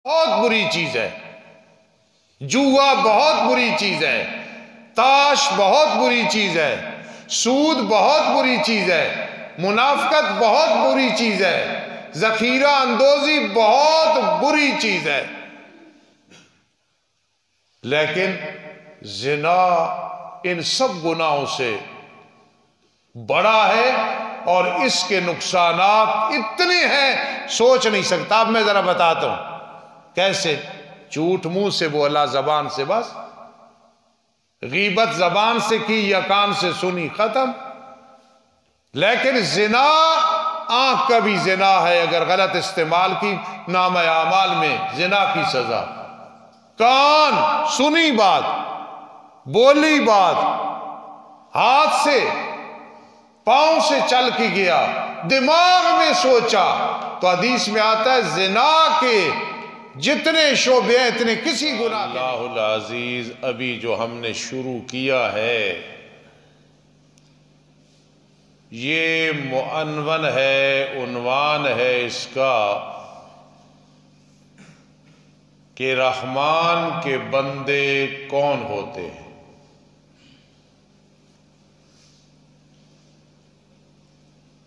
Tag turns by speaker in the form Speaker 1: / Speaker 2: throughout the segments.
Speaker 1: بہت بری چیز ہے، جوا بہت بری چیز ہے، تاش بہت بری چیز ہے، سود بہت بری چیز ہے، منافقت بہت بری چیز ہے، ذخیرہ اندوزی بہت بری چیز ہے، لیکن زنا ان سب گناہوں سے بڑا ہے اور اس کے نقصانات اتنے ہیں سوچ نہیں سکتا۔ اب میں ذرا بتاتا ہوں کیسے۔ جھوٹ منہ سے بولا، زبان سے بس، غیبت زبان سے کی یا کان سے سنی، ختم۔ لیکن زنا آنکھ کا بھی زنا ہے، اگر غلط استعمال کی نامہ اعمال میں زنا کی سزا۔ کان سنی بات، بولی بات، ہاتھ سے پاؤں سے چل کے گیا، دماغ میں سوچا، تو حدیث میں آتا ہے زنا کے جتنے شعبے ہیں اتنے کسی گناہ کے۔ اللہ العزیز، ابھی جو ہم نے شروع کیا ہے یہ معنون ہے، عنوان ہے اس کا کہ رحمان کے بندے کون ہوتے ہیں۔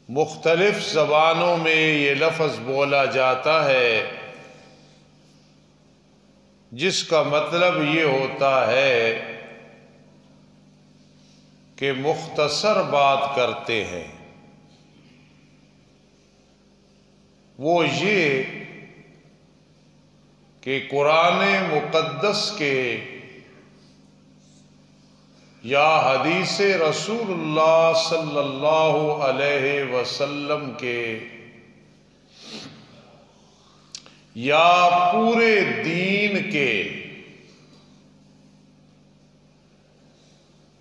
Speaker 1: مختلف زبانوں میں یہ لفظ بولا جاتا ہے جس کا مطلب یہ ہوتا ہے کہ مختصر بات کرتے ہیں۔ وہ یہ کہ قرآن مقدس کے یا حدیث رسول اللہ صلی اللہ علیہ وسلم کے یا پورے دین کے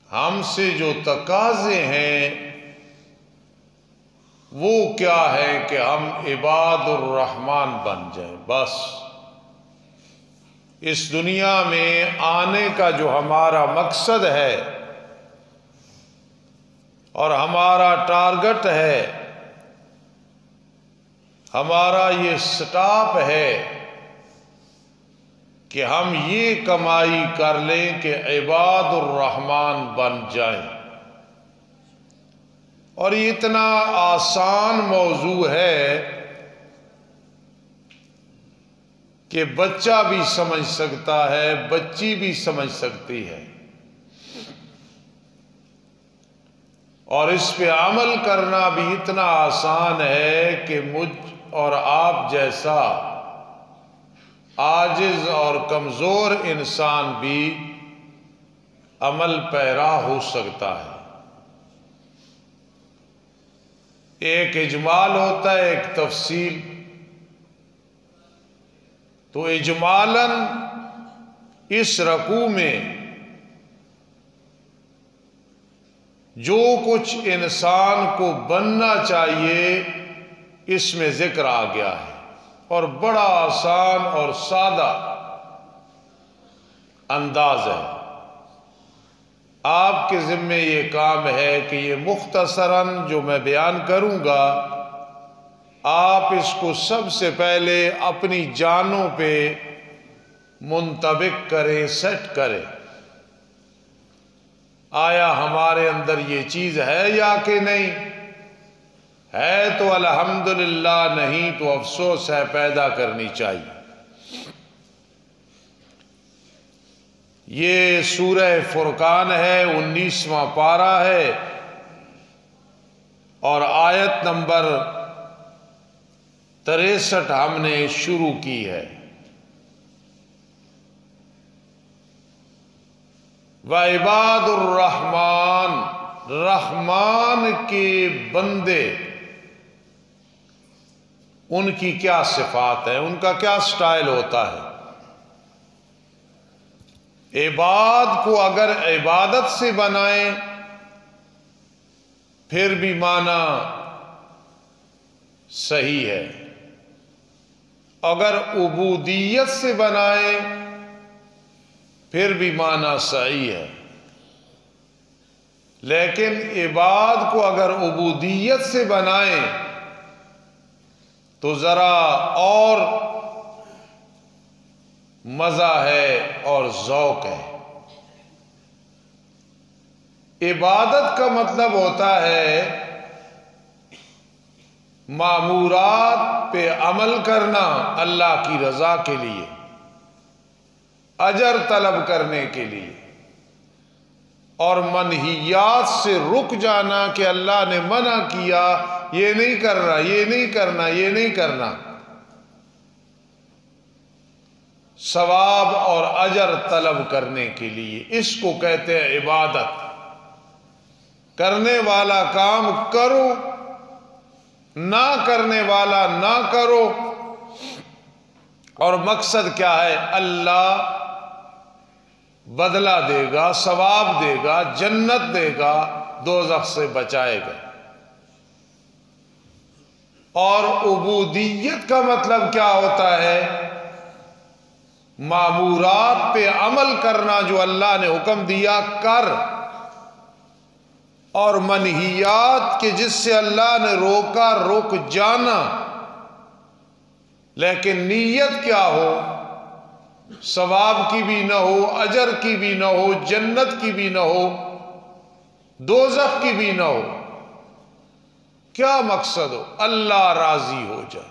Speaker 1: ہم سے جو تقاضے ہیں وہ کیا ہے کہ ہم عباد الرحمن بن جائیں۔ بس اس دنیا میں آنے کا جو ہمارا مقصد ہے اور ہمارا ٹارگٹ ہے، ہمارا یہ سٹاپ ہے کہ ہم یہ کمائی کر لیں کہ عباد الرحمن بن جائیں۔ اور یہ اتنا آسان موضوع ہے کہ بچہ بھی سمجھ سکتا ہے، بچی بھی سمجھ سکتی ہے، اور اس پہ عمل کرنا بھی اتنا آسان ہے کہ مجھ اور آپ جیسا عاجز اور کمزور انسان بھی عمل پیرا ہو سکتا ہے۔ ایک اجمال ہوتا ہے، ایک تفصیل۔ تو اجمالاً اس رکوع میں جو کچھ انسان کو بننا چاہیے اس میں ذکر آ گیا ہے، اور بڑا آسان اور سادہ انداز ہے۔ آپ کے ذمے یہ کام ہے کہ یہ مختصراً جو میں بیان کروں گا آپ اس کو سب سے پہلے اپنی جانوں پہ منطبق کریں، سیٹ کریں۔ آیا ہمارے اندر یہ چیز ہے یا کہ نہیں ہے؟ تو الحمدللہ، نہیں تو افسوس ہے، پیدا کرنی چاہیے۔ یہ سورہ فرقان ہے، 19واں پارہ ہے، اور آیت نمبر 63 ہم نے شروع کی ہے۔ وعباد الرحمن، رحمان کے بندے، ان کی کیا صفات ہے، ان کا کیا سٹائل ہوتا ہے۔ عباد کو اگر عبادت سے بنائیں پھر بھی معنی صحیح ہے، اگر عبودیت سے بنائیں پھر بھی معنی صحیح ہے، لیکن عباد کو اگر عبودیت سے بنائیں تو ذرا اور مزہ ہے اور ذوق ہے۔ عبادت کا مطلب ہوتا ہے مامورات پہ عمل کرنا اللہ کی رضا کے لیے، اجر طلب کرنے کے لیے، اور منہیات سے رک جانا کہ اللہ نے منع کیا یہ نہیں کرنا، یہ نہیں کرنا، یہ نہیں کرنا، ثواب اور اجر طلب کرنے کے لیے۔ اس کو کہتے ہیں عبادت۔ کرنے والا کام کرو، نہ کرنے والا نہ کرو، اور مقصد کیا ہے؟ اللہ بدلہ دے گا، ثواب دے گا، جنت دے گا، دوزخ سے بچائے گا۔ اور عبودیت کا مطلب کیا ہوتا ہے؟ مامورات پہ عمل کرنا، جو اللہ نے حکم دیا کر، اور منہیات کے جس سے اللہ نے روکا رک جانا، لیکن نیت کیا ہو؟ ثواب کی بھی نہ ہو، اجر کی بھی نہ ہو، جنت کی بھی نہ ہو، دوزخ کی بھی نہ ہو۔ کیا مقصد ہو؟ اللہ راضی ہو جائے،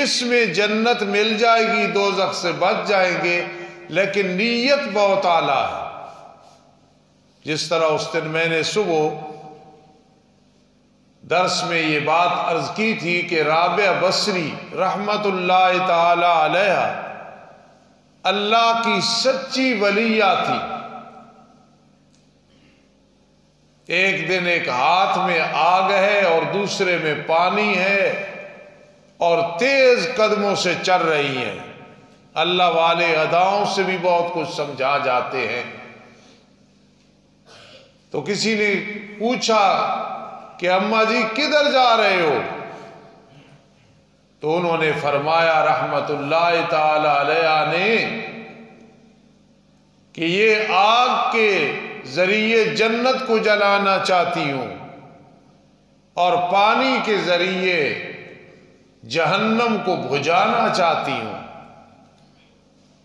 Speaker 1: اس میں جنت مل جائے گی، دوزخ سے بچ جائیں گے، لیکن نیت بہت اعلیٰ ہے۔ جس طرح اس دن میں نے صبح درس میں یہ بات عرض کی تھی کہ رابعہ بصری رحمت اللہ تعالی علیہ اللہ کی سچی ولیہ تھی۔ ایک دن ایک ہاتھ میں آگ ہے اور دوسرے میں پانی ہے، اور تیز قدموں سے چل رہی ہیں۔ اللہ والے اداؤں سے بھی بہت کچھ سمجھا جاتے ہیں۔ تو کسی نے پوچھا کہ اماں جی کدھر جا رہے ہو؟ تو انہوں نے فرمایا رحمت اللہ تعالی علیہ نے کہ یہ آگ کے ذریعے جنت کو جلانا چاہتی ہوں، اور پانی کے ذریعے جہنم کو بجھانا چاہتی ہوں۔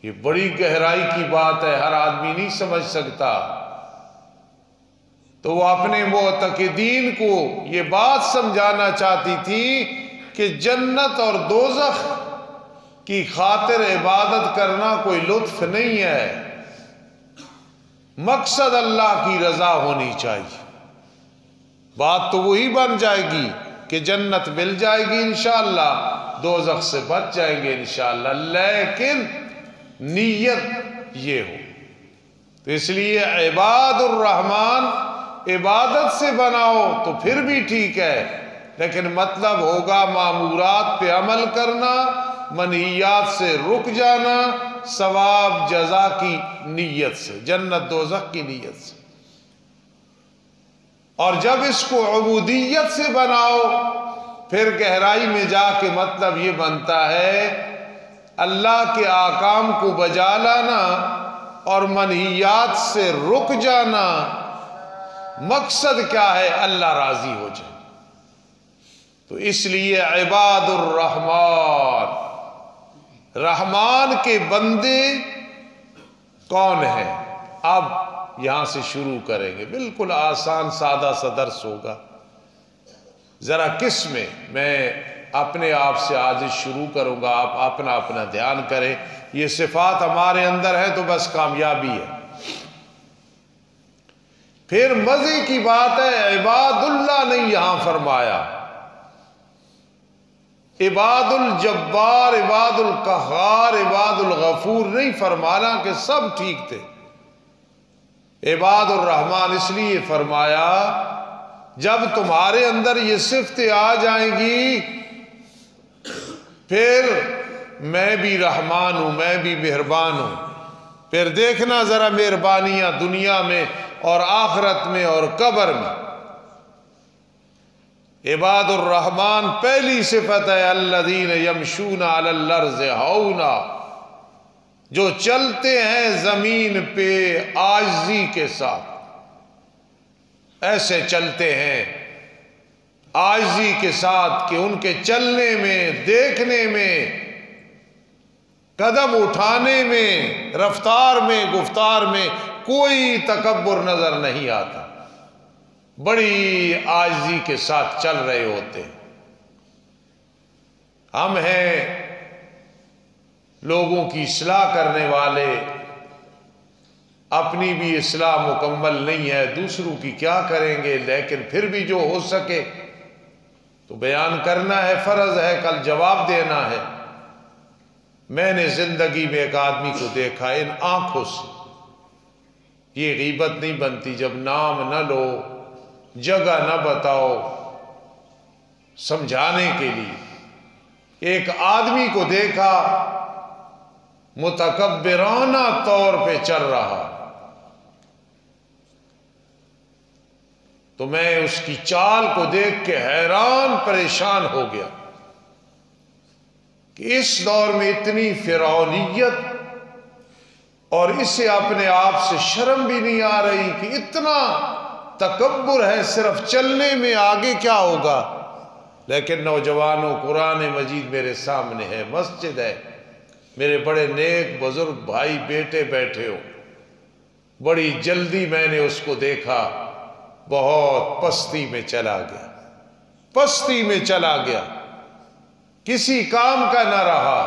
Speaker 1: یہ بڑی گہرائی کی بات ہے، ہر آدمی نہیں سمجھ سکتا۔ تو وہ اپنے معتقدین کو یہ بات سمجھانا چاہتی تھی کہ جنت اور دوزخ کی خاطر عبادت کرنا کوئی لطف نہیں ہے، مقصد اللہ کی رضا ہونی چاہیے۔ بات تو وہی بن جائے گی کہ جنت مل جائے گی انشاءاللہ، دوزخ سے بچ جائیں گے انشاءاللہ، لیکن نیت یہ ہو۔ تو اس لیے عباد الرحمن عبادت سے بناؤ تو پھر بھی ٹھیک ہے، لیکن مطلب ہوگا مامورات پہ عمل کرنا، منہیات سے رک جانا، ثواب جزا کی نیت سے، جنت دوزخ کی نیت سے۔ اور جب اس کو عبودیت سے بناؤ، پھر گہرائی میں جا کے مطلب یہ بنتا ہے اللہ کے احکام کو بجا لانا اور منہیات سے رک جانا۔ مقصد کیا ہے؟ اللہ راضی ہو جائے۔ تو اس لیے عباد الرحمن، رحمان کے بندے کون ہیں؟ اب یہاں سے شروع کریں گے، بالکل آسان سادہ سا درس ہوگا۔ ذرا کس میں اپنے آپ سے آج شروع کروں گا، آپ اپنا اپنا دھیان کریں۔ یہ صفات ہمارے اندر ہے تو بس کامیابی ہے۔ پھر مزے کی بات ہے، عباد اللہ نہیں یہاں فرمایا، عباد الجبار، عباد القہار، عباد الغفور نہیں فرمانا کہ سب ٹھیک تھے۔ عباد الرحمن اس لیے فرمایا جب تمہارے اندر یہ صفتیں آ جائیں گی، پھر میں بھی رحمان ہوں، میں بھی مہربان ہوں۔ پھر دیکھنا ذرا مہربانیاں دنیا میں اور آخرت میں اور قبر میں۔ عباد الرحمن پہلی صفت ہے الذین یمشون علی الارض ہونا، جو چلتے ہیں زمین پہ عاجزی کے ساتھ، ایسے چلتے ہیں عاجزی کے ساتھ کہ ان کے چلنے میں، دیکھنے میں قدم اٹھانے میں، رفتار میں، گفتار میں کوئی تکبر نظر نہیں آتا، بڑی عاجزی کے ساتھ چل رہے ہوتے ہیں۔ ہم ہیں لوگوں کی اصلاح کرنے والے، اپنی بھی اصلاح مکمل نہیں ہے، دوسروں کی کیا کریں گے، لیکن پھر بھی جو ہو سکے تو بیان کرنا ہے، فرض ہے، کل جواب دینا ہے۔ میں نے زندگی میں ایک آدمی کو دیکھا ان آنکھوں سے، یہ غیبت نہیں بنتی جب نام نہ لو، جگہ نہ بتاؤ، سمجھانے کے لیے ایک آدمی کو دیکھا متکبرانہ طور پہ چل رہا، تو میں اس کی چال کو دیکھ کے حیران پریشان ہو گیا کہ اس دور میں اتنی فرعونیت، اور اسے اپنے آپ سے شرم بھی نہیں آ رہی کہ اتنا تکبر ہے، صرف چلنے میں آگے کیا ہوگا۔ لیکن نوجوانوں، قرآن مجید میرے سامنے ہے، مسجد ہے، میرے بڑے نیک بزرگ بھائی بیٹے بیٹھے ہو، بڑی جلدی میں نے اس کو دیکھا، بہت پستی میں چلا گیا، پستی میں چلا گیا، کسی کام کا نہ رہا۔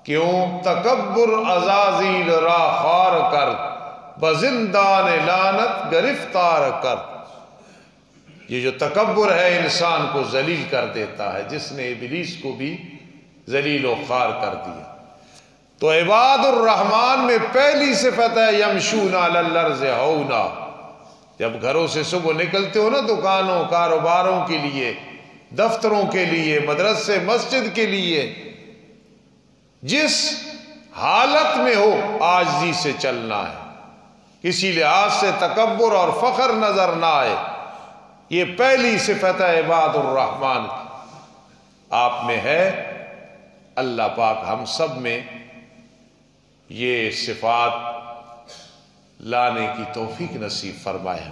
Speaker 1: کیوں؟ تکبر عزازیل را خوار کر، بزندان لعنت گرفتار کر۔ یہ جو تکبر ہے انسان کو ذلیل کر دیتا ہے، جس نے ابلیس کو بھی ذلیل و خوار کر دیا۔ تو عباد الرحمن میں پہلی صفت ہے یمشون علی الارض ہونا۔ جب گھروں سے صبح نکلتے ہو نا، دکانوں، کاروباروں کے لیے، دفتروں کے لیے، مدرسے، مسجد کے لیے، جس حالت میں ہو عاجزی سے چلنا ہے، کسی لحاظ سے تکبر اور فخر نظر نہ آئے۔ یہ پہلی صفت ہے عباد الرحمن کی، آپ میں ہے۔ اللہ پاک ہم سب میں یہ صفات لانے کی توفیق نصیب فرمائے۔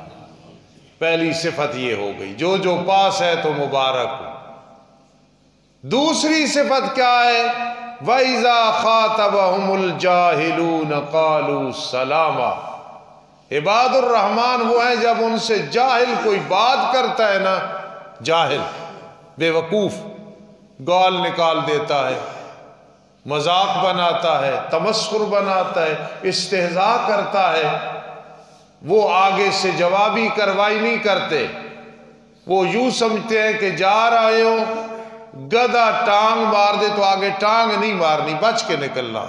Speaker 1: پہلی صفت یہ ہو گئی، جو پاس ہے تو مبارک ہو۔ دوسری صفت کیا ہے؟ وَإِذَا خَاطَبَهُمُ الْجَاهِلُونَ قَالُوا سَلَامًا۔ عباد الرحمن وہ ہیں جب ان سے جاہل کوئی بات کرتا ہے نا، جاہل، بے وقوف، گال نکال دیتا ہے، مذاق بناتا ہے، تمسخر بناتا ہے، استہزاء کرتا ہے، وہ آگے سے جوابی کارروائی نہیں کرتے، وہ یوں سمجھتے ہیں کہ جا رہے ہو، گدھا ٹانگ مار دے تو آگے ٹانگ نہیں مارنی، بچ کے نکلنا۔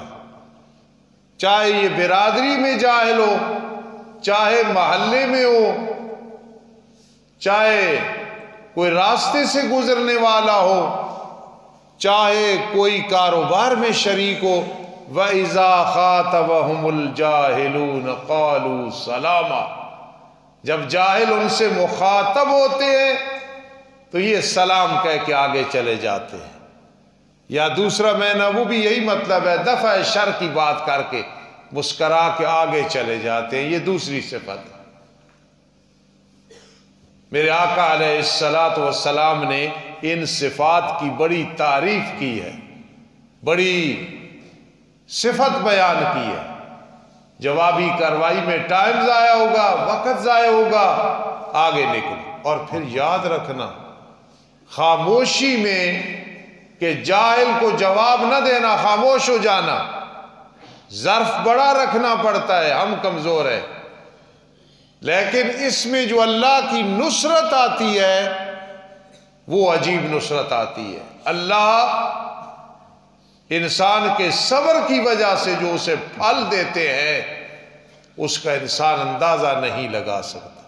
Speaker 1: چاہے یہ برادری میں جاہل ہو، چاہے محلے میں ہو، چاہے کوئی راستے سے گزرنے والا ہو، چاہے کوئی کاروبار میں شریک ہو۔ وَإِذَا خَاطَبَهُمُ الْجَاهِلُونَ قَالُوا سَلَامًا۔ جب جاہل ان سے مخاطب ہوتے ہیں تو یہ سلام کہہ کے آگے چلے جاتے ہیں۔ یا دوسرا معنی وہ بھی یہی مطلب ہے، دفع شر کی بات کر کے مسکرا کے آگے چلے جاتے ہیں۔ یہ دوسری صفت ہے۔ میرے آقا علیہ الصلوۃ والسلام نے ان صفات کی بڑی تعریف کی ہے، بڑی صفت بیان کی ہے۔ جوابی کارروائی میں ٹائم ضائع ہوگا، وقت ضائع ہوگا، آگے نکلو۔ اور پھر یاد رکھنا، خاموشی میں کہ جاہل کو جواب نہ دینا، خاموش ہو جانا، ظرف بڑا رکھنا پڑتا ہے، ہم کمزور ہیں، لیکن اس میں جو اللہ کی نصرت آتی ہے وہ عجیب نصرت آتی ہے۔ اللہ انسان کے صبر کی وجہ سے جو اسے پھل دیتے ہیں، اس کا انسان اندازہ نہیں لگا سکتا۔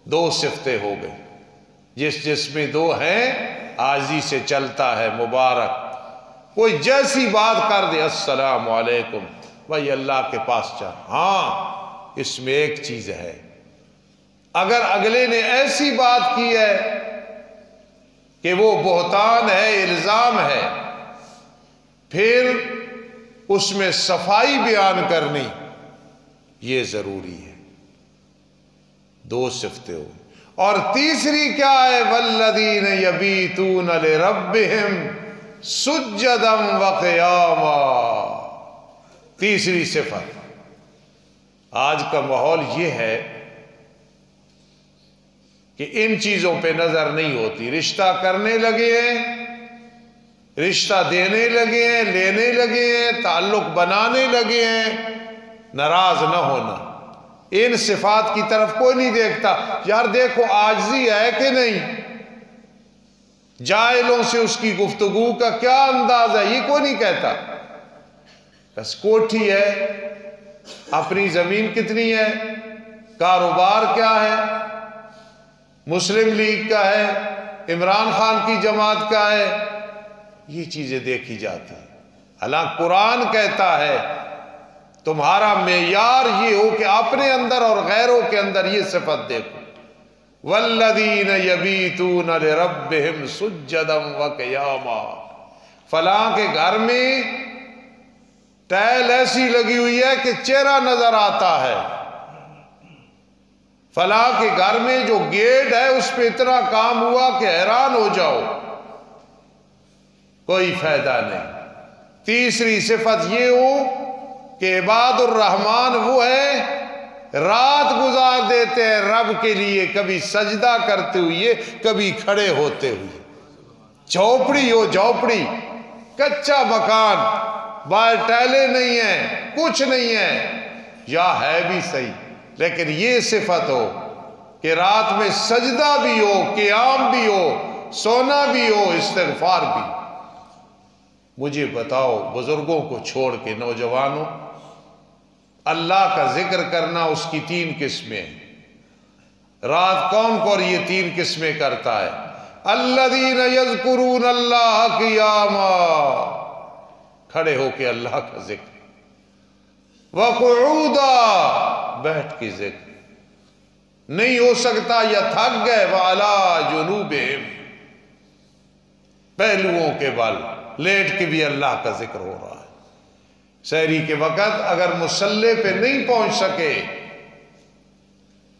Speaker 1: دو صفتیں ہو گئی، جس میں دو ہیں، عاجزی سے چلتا ہے، مبارک۔ کوئی جیسی بات کر دے، السلام علیکم، بھائی اللہ کے پاس چل۔ ہاں، اس میں ایک چیز ہے، اگر اگلے نے ایسی بات کی ہے کہ وہ بہتان ہے، الزام ہے، پھر اس میں صفائی بیان کرنی یہ ضروری ہے۔ دو صفتیں ہو۔ اور تیسری کیا ہے؟ والذین یبیتون لربہم سجدا وقیاما۔ تیسری صفت، آج کا ماحول یہ ہے کہ ان چیزوں پہ نظر نہیں ہوتی. رشتہ کرنے لگے ہیں، رشتہ دینے لگے ہیں، لینے لگے ہیں، تعلق بنانے لگے ہیں، ناراض نہ ہونا. ان صفات کی طرف کوئی نہیں دیکھتا. یار دیکھو عاجزی ہے کہ نہیں، جاہلوں سے اس کی گفتگو کا کیا انداز ہے، یہ کوئی نہیں کہتا. بس کوٹھی ہے، اپنی زمین کتنی ہے، کاروبار کیا ہے، مسلم لیگ کا ہے، عمران خان کی جماعت کا ہے، یہ چیزیں دیکھی جاتی ہیں. حالانکہ قرآن کہتا ہے تمہارا معیار یہ ہو کہ اپنے اندر اور غیروں کے اندر یہ صفت دیکھو. والذین یبیتون لربہم سجدا وقیاما. فلاں کے گھر میں ٹائل ایسی لگی ہوئی ہے کہ چہرہ نظر آتا ہے، فلاں کے گھر میں جو گیٹ ہے اس پہ اتنا کام ہوا کہ حیران ہو جاؤ. کوئی فائدہ نہیں. تیسری صفت یہ ہو کہ عباد الرحمن وہ ہے رات گزار دیتے ہیں رب کے لیے، کبھی سجدہ کرتے ہوئے، کبھی کھڑے ہوتے ہوئے. جھوپڑی ہو جھوپڑی، کچا مکان، باہر ٹائلیں نہیں ہیں، کچھ نہیں ہے، یا ہے بھی صحیح، لیکن یہ صفت ہو کہ رات میں سجدہ بھی ہو، قیام بھی ہو، سونا بھی ہو، استغفار بھی. مجھے بتاؤ بزرگوں کو چھوڑ کے نوجوانوں، اللہ کا ذکر کرنا اس کی 3 قسمیں ہیں. رات کون کون یہ 3 قسمیں کرتا ہے؟ الذین یذکرون اللہ قیاما، کھڑے ہو کے اللہ کا ذکر، وقعودا، بیٹھ کے ذکر، نہیں ہو سکتا یا تھک گئے، وعلی جنوبہم، پہلوؤں کے بل لیٹ کے بھی اللہ کا ذکر ہو رہا ہے. سحری کے وقت اگر مصلی پہ نہیں پہنچ سکے،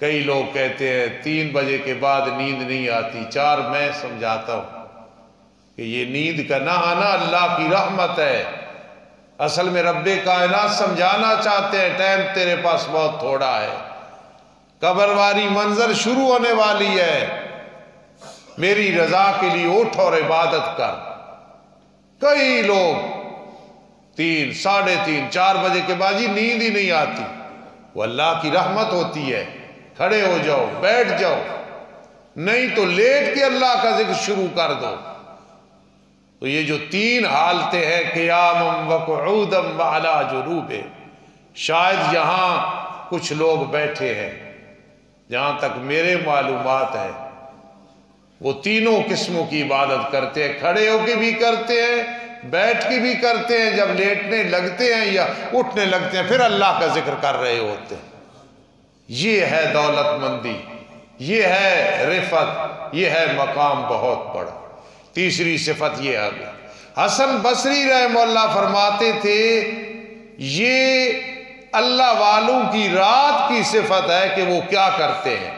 Speaker 1: کئی لوگ کہتے ہیں 3 بجے کے بعد نیند نہیں آتی. 4 میں سمجھاتا ہوں کہ یہ نیند کا نہ آنا اللہ کی رحمت ہے. اصل میں رب کائنات سمجھانا چاہتے ہیں ٹائم تیرے پاس بہت تھوڑا ہے، قبر والی منظر شروع ہونے والی ہے، میری رضا کے لیے اٹھ اور عبادت کر. کئی لوگ 3, 3:30, 4 بجے کے بعد ہی نیند ہی نہیں آتی. وہ اللہ کی رحمت ہوتی ہے. کھڑے ہو جاؤ، بیٹھ جاؤ، نہیں تو لیٹ کے اللہ کا ذکر شروع کر دو. تو یہ جو 3 حالتیں ہیں، قیام وقعودا وعلی جنوبہم، شاید یہاں کچھ لوگ بیٹھے ہیں، جہاں تک میرے معلومات ہے وہ تینوں قسموں کی عبادت کرتے ہیں. کھڑے ہو کے بھی کرتے ہیں، بیٹھ کے بھی کرتے ہیں، جب لیٹنے لگتے ہیں یا اٹھنے لگتے ہیں پھر اللہ کا ذکر کر رہے ہوتے ہیں. یہ ہے دولت مندی، یہ ہے رفعت، یہ ہے مقام بہت بڑا. تیسری صفت یہ ہے. حسن بصری رحمہ اللہ فرماتے تھے یہ اللہ والوں کی رات کی صفت ہے کہ وہ کیا کرتے ہیں،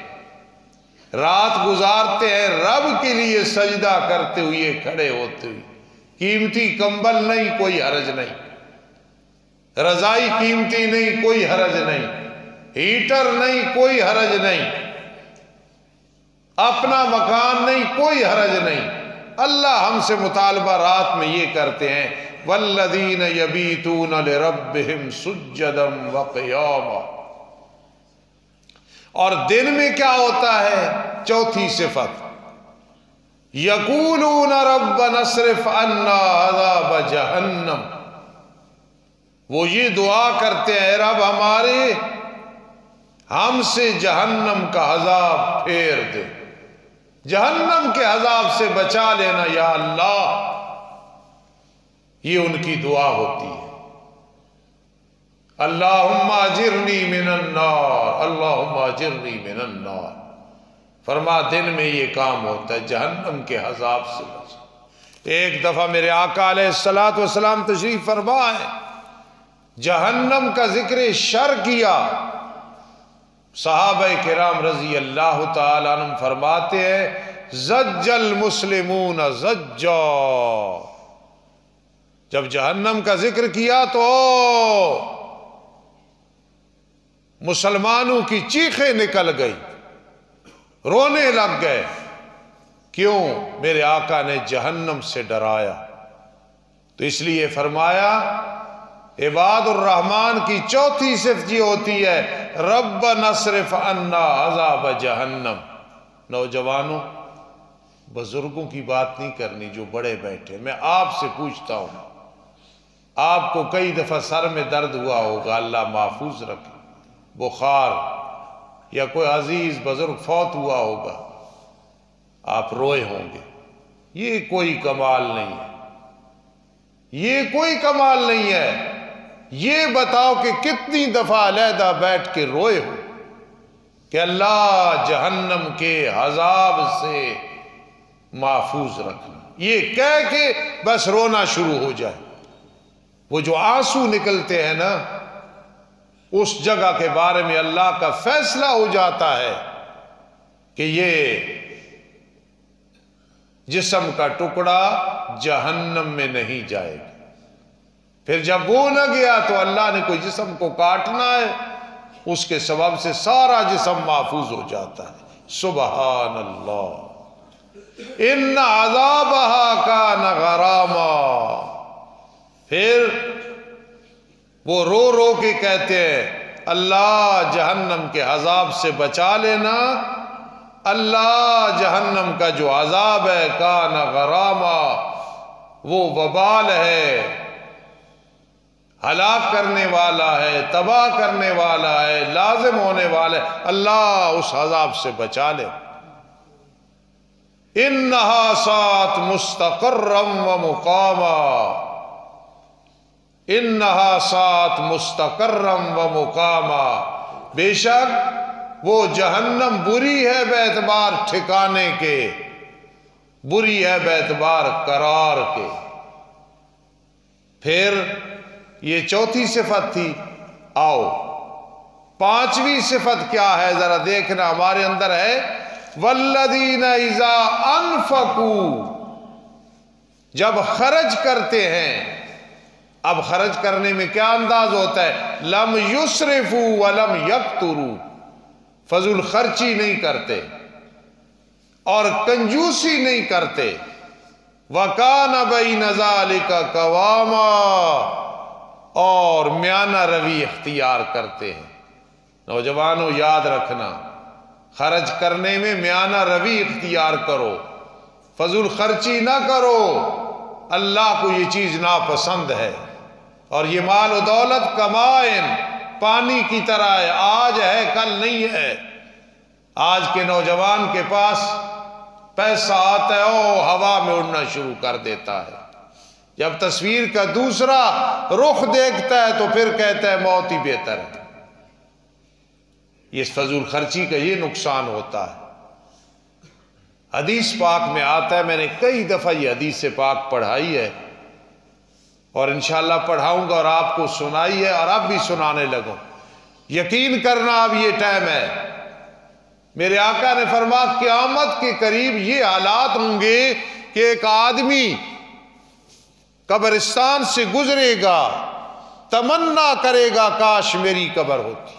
Speaker 1: رات گزارتے ہیں رب کے لیے سجدہ کرتے ہوئے، کھڑے ہوتے ہوئے. قیمتی کمبل نہیں، کوئی حرج نہیں، رضائی قیمتی نہیں، کوئی حرج نہیں، ہیٹر نہیں، کوئی حرج نہیں، اپنا مکان نہیں، کوئی حرج نہیں. اللہ ہم سے مطالبہ رات میں یہ کرتے ہیں، والذین یبیتون لربہم سجدا وقیاما. اور دن میں کیا ہوتا ہے؟ چوتھی صفت، یقولون ربنا اصرف عنا عذاب جہنم. وہ یہ دعا کرتے ہیں، رب ہمارے ہم سے جہنم کا عذاب پھیر دے، جہنم کے عذاب سے بچا لینا یا اللہ. یہ ان کی دعا ہوتی ہے. اللہم اجرنی من النار، اللہم اجرنی من النار. فرما دن میں یہ کام ہوتا ہے، جہنم کے عذاب سے بچا. ایک دفعہ میرے آقا علیہ الصلوۃ والسلام تشریف فرما ہے، جہنم کا ذکر شر کیا. صحابہ کرام رضی اللہ تعالیٰ عنہ فرماتے ہیں زج المسلمون زجا، جب جہنم کا ذکر کیا تو مسلمانوں کی چیخیں نکل گئی، رونے لگ گئے. کیوں؟ میرے آقا نے جہنم سے ڈرایا. تو اس لیے فرمایا عباد الرحمن کی چوتھی صفت یہ ہوتی ہے ربنا اصرف عنا عذاب جہنم. نوجوانوں، بزرگوں کی بات نہیں کرنی جو بڑے بیٹھے. میں آپ سے پوچھتا ہوں، آپ کو کئی دفعہ سر میں درد ہوا ہوگا، اللہ محفوظ رکھے، بخار، یا کوئی عزیز بزرگ فوت ہوا ہوگا، آپ روئے ہوں گے. یہ کوئی کمال نہیں ہے، یہ کوئی کمال نہیں ہے. یہ بتاؤ کہ کتنی دفعہ علیحدہ بیٹھ کے روئے ہو کہ اللہ جہنم کے عذاب سے محفوظ رکھنا. یہ کہہ کے بس رونا شروع ہو جائے. وہ جو آنسو نکلتے ہیں نا، اس جگہ کے بارے میں اللہ کا فیصلہ ہو جاتا ہے کہ یہ جسم کا ٹکڑا جہنم میں نہیں جائے گا. پھر جب وہ نہ گیا تو اللہ نے کوئی جسم کو کاٹنا ہے، اس کے سبب سے سارا جسم محفوظ ہو جاتا ہے. سبحان اللہ. ان عذابها کان غراما. پھر وہ رو رو کے کہتے ہیں اللہ جہنم کے عذاب سے بچا لینا. اللہ جہنم کا جو عذاب ہے کان غراما، وہ وبال ہے، ہلاک کرنے والا ہے، تباہ کرنے والا ہے، لازم ہونے والا ہے. اللہ اس عذاب سے بچا لے. انہا سات مستقرم و مقاما. انہا سات مستقرم و مقاما. بے شک وہ جہنم بری ہے بے اعتبار ٹھکانے کے، بری ہے بے اعتبار قرار کے. پھر یہ چوتھی صفت تھی. آؤ پانچویں صفت کیا ہے ذرا دیکھنا ہمارے اندر ہے. والذین اذا انفقوا، جب خرچ کرتے ہیں. اب خرچ کرنے میں کیا انداز ہوتا ہے؟ لم یسرفوا ولم یقتروا. فضول خرچی نہیں کرتے اور کنجوسی نہیں کرتے. وکان بین ذالک قواما، اور میانہ روی اختیار کرتے ہیں. نوجوانوں یاد رکھنا، خرچ کرنے میں میانہ روی اختیار کرو، فضول خرچی نہ کرو. اللہ کو یہ چیز ناپسند ہے. اور یہ مال و دولت کمائن پانی کی طرح ہے، آج ہے کل نہیں ہے. آج کے نوجوان کے پاس پیسہ آتا ہے او ہوا میں اڑنا شروع کر دیتا ہے. جب تصویر کا دوسرا رخ دیکھتا ہے تو پھر کہتا ہے موت ہی بہتر ہے. یہ فضول خرچی کا یہ نقصان ہوتا ہے. حدیث پاک میں آتا ہے، میں نے کئی دفعہ یہ حدیث پاک پڑھائی ہے اور انشاءاللہ پڑھاؤں گا اور آپ کو سنائی ہے اور اب بھی سنانے لگوں. یقین کرنا اب یہ ٹائم ہے. میرے آقا نے فرمایا قیامت کے قریب یہ حالات ہوں گے کہ ایک آدمی قبرستان سے گزرے گا، تمنا کرے گا کاش میری قبر ہوتی.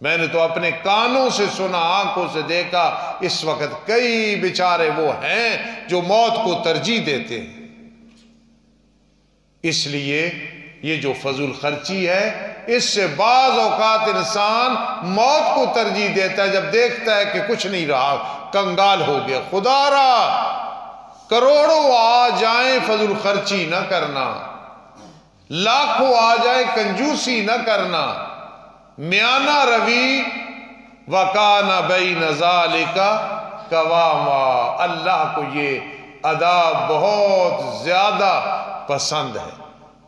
Speaker 1: میں نے تو اپنے کانوں سے سنا، آنکھوں سے دیکھا. اس وقت کئی بیچارے وہ ہیں جو موت کو ترجیح دیتے ہیں. اس لیے یہ جو فضول خرچی ہے، اس سے بعض اوقات انسان موت کو ترجیح دیتا ہے جب دیکھتا ہے کہ کچھ نہیں رہا، کنگال ہو گیا. خدا را کروڑوں آ جائیں فضول خرچی نہ کرنا، لاکھوں آ جائیں کنجوسی نہ کرنا. میانہ روی وکان بین ذالک قواما. اللہ کو یہ ادا بہت زیادہ پسند ہے،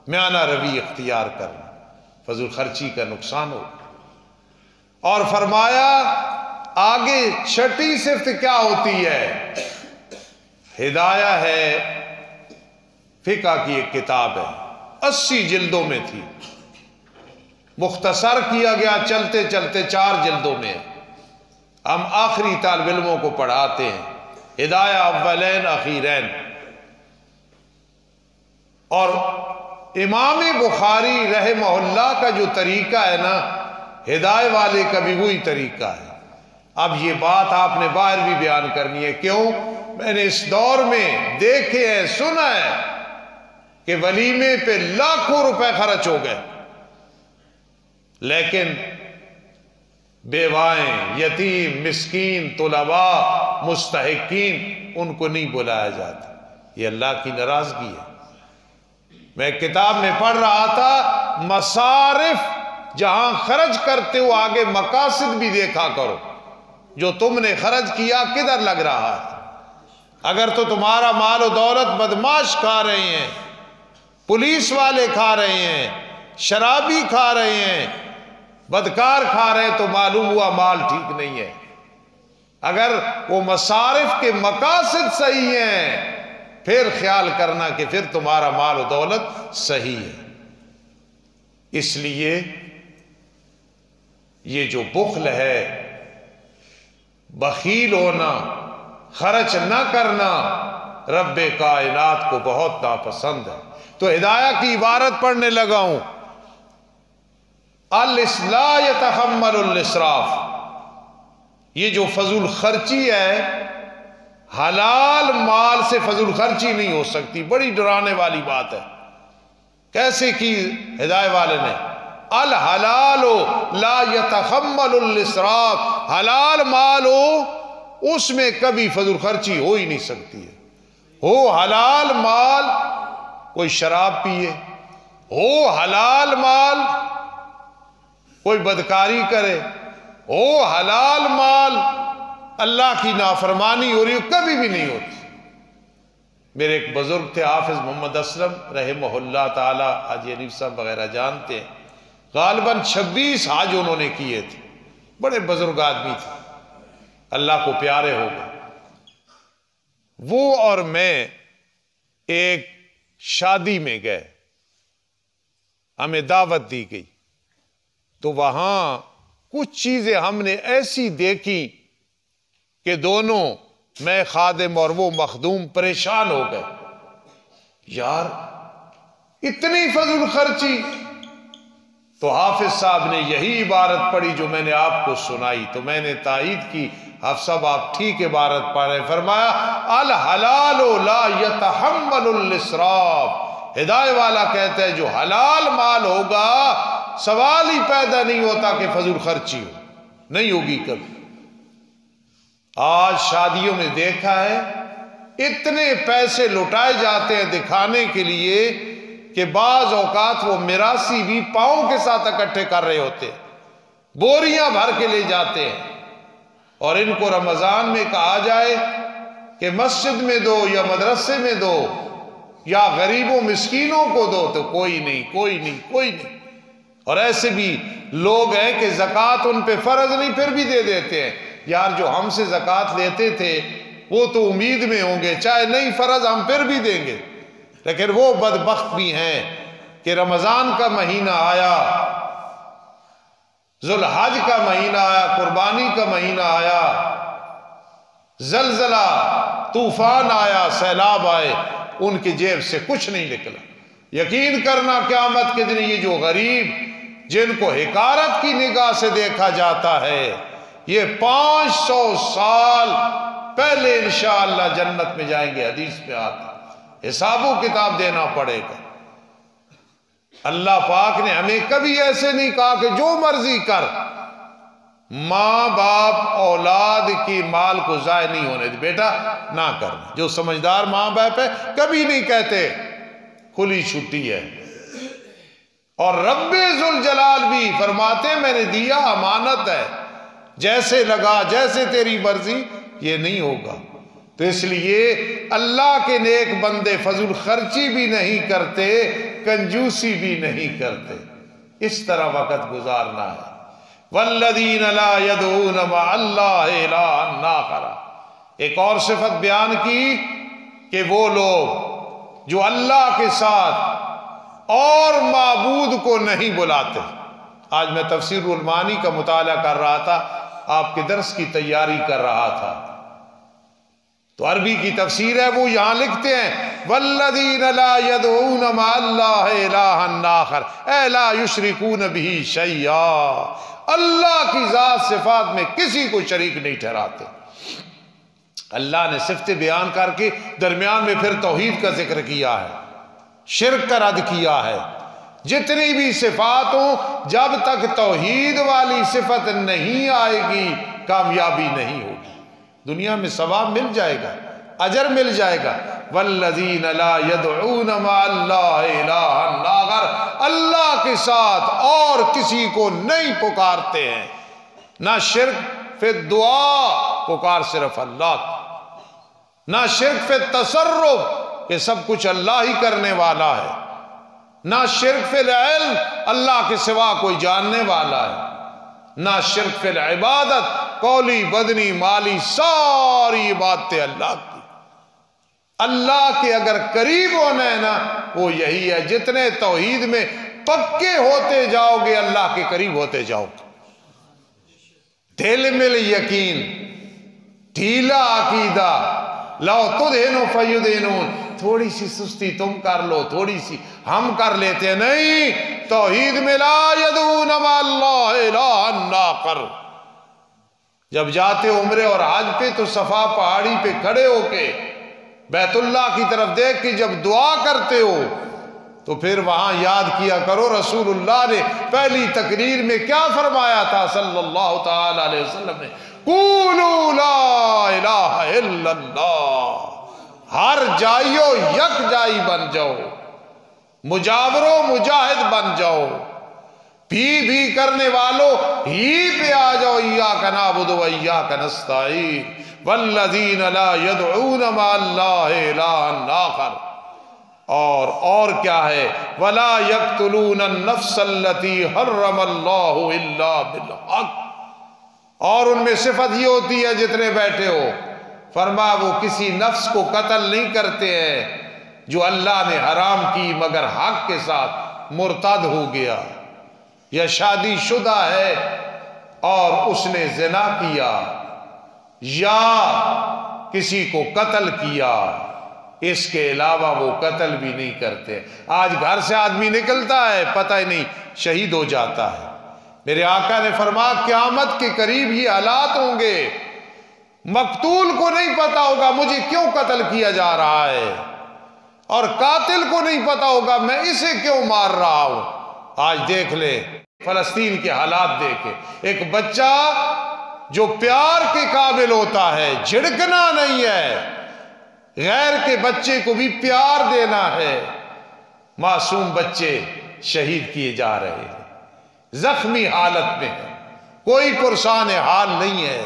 Speaker 1: میانہ روی اختیار کرنا، فضول خرچی کا نقصان ہو. اور فرمایا آگے چھٹی صفت کیا ہوتی ہے؟ ہدایہ ہے. فقہ کی ایک کتاب ہے، 80 جلدوں میں تھی، مختصر کیا گیا چلتے چلتے 4 جلدوں میں. ہم آخری طالب علموں کو پڑھاتے ہیں. ہدایہ اولین اخیرین. اور امام بخاری رحمہ اللہ کا جو طریقہ ہے نا، ہدایت والے کا بھی وہی طریقہ ہے۔ اب یہ بات آپ نے باہر بھی بیان کرنی ہے، کیوں؟ میں نے اس دور میں دیکھے ہیں، سنا ہے کہ ولیمے پہ لاکھوں روپے خرچ ہو گئے، لیکن بیوائیں، یتیم، مسکین، طلباء، مستحقین، ان کو نہیں بلایا جاتا۔ یہ اللہ کی ناراضگی ہے۔ میں کتاب میں پڑھ رہا تھا، مصارف جہاں خرچ کرتے ہو آگے مقاصد بھی دیکھا کرو، جو تم نے خرچ کیا کدھر لگ رہا ہے۔ اگر تو تمہارا مال و دولت بدماش کھا رہے ہیں، پولیس والے کھا رہے ہیں، شرابی کھا رہے ہیں، بدکار کھا رہے ہیں، تو معلوم ہوا مال ٹھیک نہیں ہے۔ اگر وہ مصارف کے مقاصد صحیح ہیں، پھر خیال کرنا کہ پھر تمہارا مال و دولت صحیح ہے۔ اس لیے یہ جو بخل ہے، بخیل ہونا، خرچ نہ کرنا، رب کائنات کو بہت ناپسند ہے۔ تو ہدایہ کی عبارت پڑھنے لگا ہوں، الاسلاء یتحمل الاسراف۔ یہ جو فضول خرچی ہے، حلال مال سے فضول خرچی نہیں ہو سکتی۔ بڑی ڈرانے والی بات ہے۔ کیسے کی ہدایت والے نے؟ الحلال لا یتحمل الاسراف، حلال مال ہو اس میں کبھی فضول خرچی ہو ہی نہیں سکتی ہے۔ ہو حلال مال، کوئی شراب پیے، ہو حلال مال کوئی بدکاری کرے، ہو حلال مال اللہ کی نافرمانی ہو رہی ہو، کبھی بھی نہیں ہوتی۔ میرے ایک بزرگ تھے حافظ محمد اسلم رحمہ اللہ تعالی، حاجی حنیف صاحب وغیرہ جانتے ہیں، غالباً 26 حج انہوں نے کیے تھے، بڑے بزرگ آدمی تھے، اللہ کو پیارے ہو گئے۔ وہ اور میں ایک شادی میں گئے، ہمیں دعوت دی گئی، تو وہاں کچھ چیزیں ہم نے ایسی دیکھی کہ دونوں، میں خادم اور وہ مخدوم، پریشان ہو گئے۔ یار اتنی فضول خرچی! تو حافظ صاحب نے یہی عبارت پڑھی جو میں نے آپ کو سنائی، تو میں نے تائید کی، حافظ صاحب آپ ٹھیک عبارت پڑھ رہے ہیں۔ فرمایا الحلال لا یتحمل الاسراف۔ ہدایت والا کہتا ہے جو حلال مال ہوگا، سوال ہی پیدا نہیں ہوتا کہ فضول خرچی ہو، نہیں ہوگی کبھی۔ آج شادیوں میں دیکھا ہے، اتنے پیسے لٹائے جاتے ہیں دکھانے کے لیے کہ بعض اوقات وہ میراثی بھی پاؤں کے ساتھ اکٹھے کر رہے ہوتے، بوریاں بھر کے لے جاتے ہیں، اور ان کو رمضان میں کہا جائے کہ مسجد میں دو یا مدرسے میں دو یا غریبوں مسکینوں کو دو، تو کوئی نہیں، کوئی نہیں، کوئی نہیں۔ اور ایسے بھی لوگ ہیں کہ زکوٰۃ ان پہ فرض نہیں، پھر بھی دے دیتے ہیں۔ یار جو ہم سے زکوٰۃ لیتے تھے وہ تو امید میں ہوں گے، چاہے نہیں فرض ہم پھر بھی دیں گے، لیکن وہ بدبخت بھی ہیں کہ رمضان کا مہینہ آیا، ذوالحج کا مہینہ آیا، قربانی کا مہینہ آیا، زلزلہ، طوفان آیا، سیلاب آئے، ان کی جیب سے کچھ نہیں نکلا۔ یقین کرنا قیامت کے دن یہ جو غریب جن کو حقارت کی نگاہ سے دیکھا جاتا ہے، یہ 500 سال پہلے انشاءاللہ جنت میں جائیں گے۔ حدیث میں آتا، حساب و کتاب دینا پڑے گا۔ اللہ پاک نے ہمیں کبھی ایسے نہیں کہا کہ جو مرضی کر، ماں باپ اولاد کی مال کو ضائع نہیں ہونے دے، بیٹا نہ کرنا۔ جو سمجھدار ماں باپ ہے کبھی نہیں کہتے کھلی چھٹی ہے۔ اور رب ذوالجلال بھی فرماتے ہیں میں نے دیا امانت ہے، جیسے لگا، جیسے تیری مرضی، یہ نہیں ہوگا۔ تو اس لیے اللہ کے نیک بندے فضول خرچی بھی نہیں کرتے، کنجوسی بھی نہیں کرتے، اس طرح وقت گزارنا ہے۔ والذین لا يدعون مع اللہ الہا آخر۔ ایک اور صفت بیان کی کہ وہ لوگ جو اللہ کے ساتھ اور معبود کو نہیں بلاتے۔ آج میں تفسیر المعانی کا مطالعہ کر رہا تھا، آپ کے درس کی تیاری کر رہا تھا، تو عربی کی تفسیر ہے، وہ یہاں لکھتے ہیں والذین لا يدعون مع اللہ الہا آخر اے لا یشرکون بہ شیئا، اللہ کی ذات صفات میں کسی کو شریک نہیں ٹھہراتے۔ اللہ نے صفتیں بیان کر کے درمیان میں پھر توحید کا ذکر کیا ہے، شرک کا رد کیا ہے۔ جتنی بھی صفات ہوں، جب تک توحید والی صفت نہیں آئے گی کامیابی نہیں ہوگی۔ دنیا میں ثواب مل جائے گا، اجر مل جائے گا۔ والذین لا يدعون مع اللہ الہا آخر، اللہ کے ساتھ اور کسی کو نہیں پکارتے ہیں، نہ شرک فی الدعا، پکار صرف اللہ کی، نہ شرک فی التصرف کہ سب کچھ اللہ ہی کرنے والا ہے، نہ شرک فی العلم اللہ کے سوا کوئی جاننے والا ہے، نہ شرک فی العبادت قولی بدنی مالی ساری عبادتیں اللہ کی۔ اللہ کے اگر قریب ہونا ہے نا وہ یہی ہے، جتنے توحید میں پکے ہوتے جاؤ گے اللہ کے قریب ہوتے جاؤ گے۔ دل میں یقین، ڈھیلا عقیدہ، لو تدہنوا فیدہنون، تھوڑی سی سستی تم کر لو، تھوڑی سی ہم کر لیتے ہیں، نہیں، توحید میں لا يدعون مع اللہ الہا آخر۔ جب جاتے عمرے اور حج پہ تو صفا پہاڑی پہ کھڑے ہو کے بیت اللہ کی طرف دیکھ کے جب دعا کرتے ہو تو پھر وہاں یاد کیا کرو رسول اللہ نے پہلی تقریر میں کیا فرمایا تھا صلی اللہ تعالی علیہ وسلم نے، قولوا لا الہ الا اللہ، ہر جائیو یک جائی بن جاؤ، مجاورو مجاہد بن جاؤ، بھی کرنے والوں ہی پہ آ جاؤ، ایاک نعبد و ایاک نستعین، والذین لا يدعون مع اللہ الہا آخر۔ اور کیا ہے، ولا يقتلون النفس التي حرم اللہ الا بالحق، اور ان میں صفت یہ ہوتی ہے جتنے بیٹھے ہو، فرمایا وہ کسی نفس کو قتل نہیں کرتے ہیں جو اللہ نے حرام کی مگر حق کے ساتھ، مرتد ہو گیا یا شادی شدہ ہے اور اس نے زنا کیا یا کسی کو قتل کیا، اس کے علاوہ وہ قتل بھی نہیں کرتے۔ آج گھر سے آدمی نکلتا ہے پتہ ہی نہیں شہید ہو جاتا ہے۔ میرے آقا نے فرمایا قیامت کے قریب یہ حالات ہوں گے، مقتول کو نہیں پتا ہوگا مجھے کیوں قتل کیا جا رہا ہے، اور قاتل کو نہیں پتا ہوگا میں اسے کیوں مار رہا ہوں۔ آج دیکھ لے فلسطین کے حالات دیکھے، ایک بچہ جو پیار کے قابل ہوتا ہے، جھڑکنا نہیں ہے، غیر کے بچے کو بھی پیار دینا ہے، معصوم بچے شہید کیے جا رہے ہیں، زخمی حالت میں ہے، کوئی پرسان حال نہیں ہے۔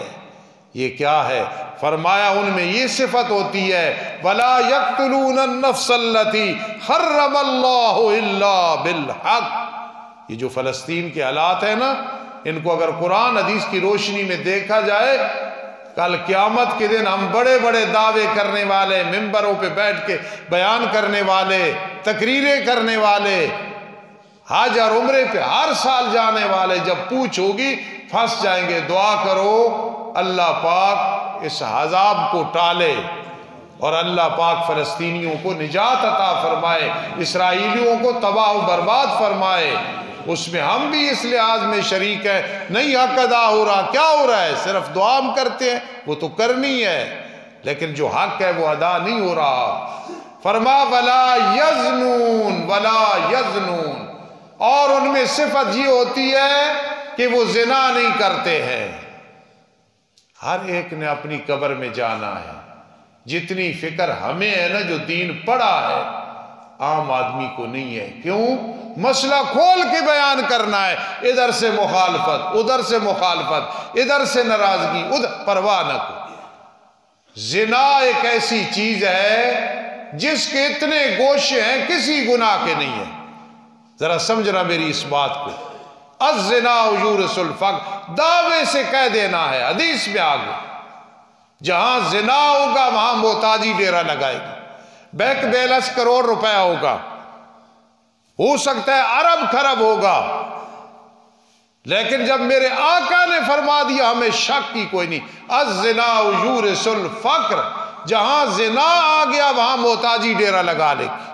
Speaker 1: یہ کیا ہے؟ فرمایا ان میں یہ صفت ہوتی ہے وَلَا يَقْتُلُونَ النَّفْسَ الَّتِي حَرَّمَ اللَّهُ إِلَّا بِالْحَقِّ۔ یہ جو فلسطین کے حالات ہیں نا، ان کو اگر قرآن حدیث کی روشنی میں دیکھا جائے، کل قیامت کے دن ہم بڑے بڑے دعوے کرنے والے، ممبروں پہ بیٹھ کے بیان کرنے والے، تقریریں کرنے والے، حج اور عمرے پہ ہر سال جانے والے، جب پوچھ ہوگی پھنس جائیں گے۔ دعا کرو اللہ پاک اس عذاب کو ٹالے اور اللہ پاک فلسطینیوں کو نجات عطا فرمائے، اسرائیلیوں کو تباہ و برباد فرمائے۔ اس میں ہم بھی اس لحاظ میں شریک ہیں، نہیں حق ادا ہو رہا، کیا ہو رہا ہے؟ صرف دعا ہم کرتے ہیں، وہ تو کرنی ہے، لیکن جو حق ہے وہ ادا نہیں ہو رہا۔ فرما ولا یزنون ولا یزنون، اور ان میں صفت یہ ہوتی ہے کہ وہ زنا نہیں کرتے ہیں۔ ہر ایک نے اپنی قبر میں جانا ہے، جتنی فکر ہمیں ہے نا جو دین پڑھا ہے، عام آدمی کو نہیں ہے۔ کیوں؟ مسئلہ کھول کے بیان کرنا ہے، ادھر سے مخالفت، ادھر سے مخالفت، ادھر سے ناراضگی، ادھر پرواہ نہ کو۔ زنا ایک ایسی چیز ہے جس کے اتنے گوشے ہیں، کسی گناہ کے نہیں ہیں۔ ذرا سمجھنا میری اس بات کو، الزنا یورث الفقر، دعوے سے کہہ دینا ہے، حدیث میں آگے جہاں زنا ہوگا وہاں محتاجی ڈیرا لگائے گی، بینک بیلنس کروڑ روپے ہوگا، ہو سکتا ہے ارب خرب ہوگا، لیکن جب میرے آقا نے فرما دیا ہمیں شک کی کوئی نہیں، الزنا یورث الفقر، جہاں زنا آ گیا وہاں محتاجی ڈیرا لگا لے گی،